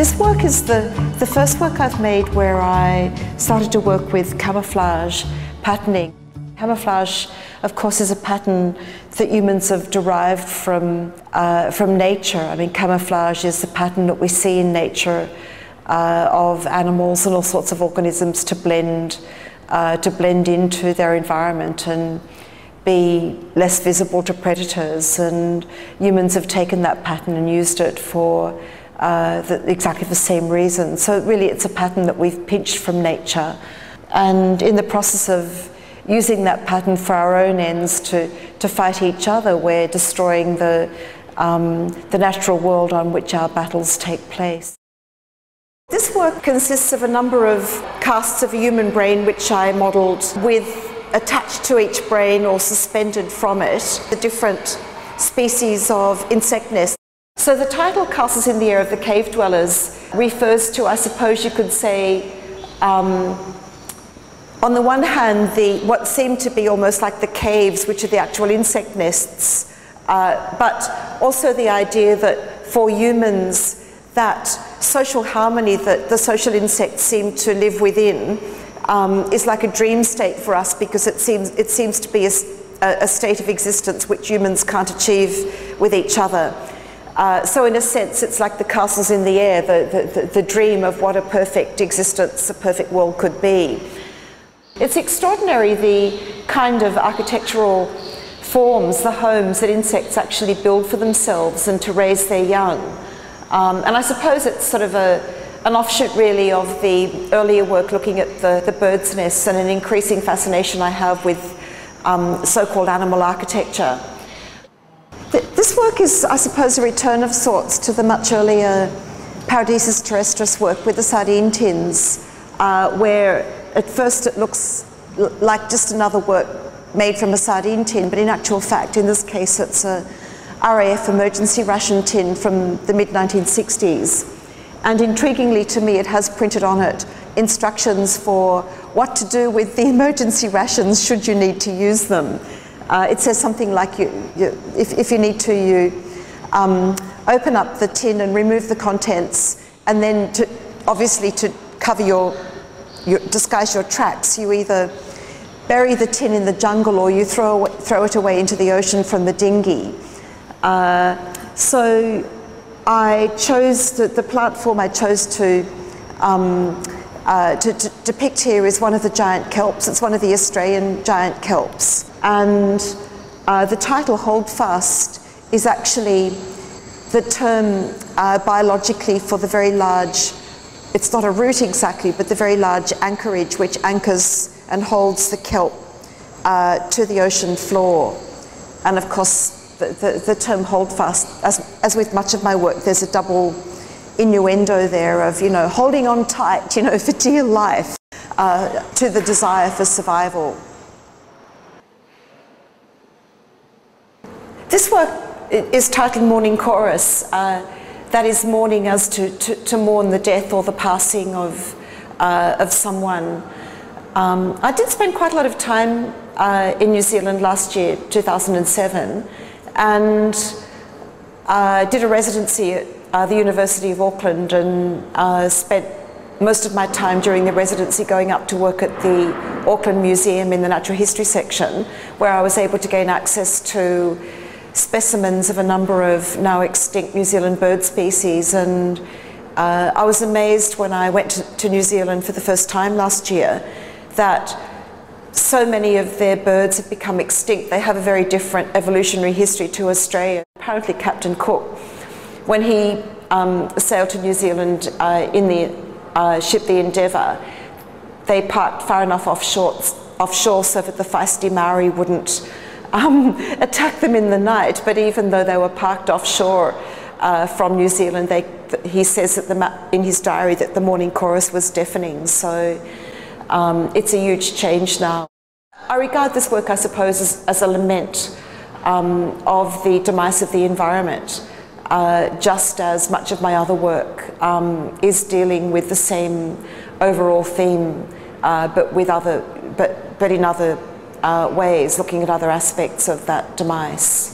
This work is the first work I've made where I started to work with camouflage patterning. Camouflage, of course, is a pattern that humans have derived from nature. I mean, camouflage is the pattern that we see in nature of animals and all sorts of organisms to blend into their environment and be less visible to predators. And humans have taken that pattern and used it for exactly the same reason. So really, it's a pattern that we've pinched from nature, and in the process of using that pattern for our own ends to fight each other, we're destroying the natural world on which our battles take place. This work consists of a number of casts of a human brain which I modelled with, attached to each brain or suspended from it, the different species of insect nests. So the title Castles in the Air of the Cave Dwellers refers to, I suppose you could say, on the one hand, what seem to be almost like the caves, which are the actual insect nests, but also the idea that for humans, that social harmony that the social insects seem to live within is like a dream state for us, because it seems to be a state of existence which humans can't achieve with each other. So in a sense, it's like the castles in the air, the dream of what a perfect existence, a perfect world could be. It's extraordinary the kind of architectural forms, the homes that insects actually build for themselves and to raise their young. And I suppose it's sort of an offshoot really of the earlier work looking at the bird's nests, and an increasing fascination I have with so-called animal architecture. This work is, I suppose, a return of sorts to the much earlier Paradisus terrestris work with the sardine tins, where at first it looks like just another work made from a sardine tin, but in actual fact, in this case, it's a RAF emergency ration tin from the mid-1960s. And intriguingly to me, it has printed on it instructions for what to do with the emergency rations should you need to use them. It says something like, if you need to, you open up the tin and remove the contents, and then obviously to cover disguise your tracks, you either bury the tin in the jungle or you throw it away into the ocean from the dinghy. So I chose the plant form I chose to depict here is one of the giant kelps. It's one of the Australian giant kelps. And the title Holdfast is actually the term biologically for the very large, it's not a root exactly, but the very large anchorage which anchors and holds the kelp to the ocean floor. And of course, the term holdfast, as with much of my work, there's a double innuendo there of, holding on tight, for dear life, to the desire for survival. This work is titled Mourning Chorus. That is mourning as to mourn the death or the passing of someone. I did spend quite a lot of time in New Zealand last year, 2007, and did a residency at the University of Auckland, and spent most of my time during the residency going up to work at the Auckland Museum in the Natural History section, where I was able to gain access to specimens of a number of now extinct New Zealand bird species. And I was amazed when I went to New Zealand for the first time last year that so many of their birds have become extinct. They have a very different evolutionary history to Australia. Apparently Captain Cook, when he sailed to New Zealand in the ship the Endeavour, they parked far enough offshore so that the feisty Maori wouldn't attack them in the night. But even though they were parked offshore from New Zealand, he says that in his diary that the morning chorus was deafening. So it's a huge change now. I regard this work, I suppose, as a lament of the demise of the environment, just as much of my other work is dealing with the same overall theme, but in other ways, looking at other aspects of that demise.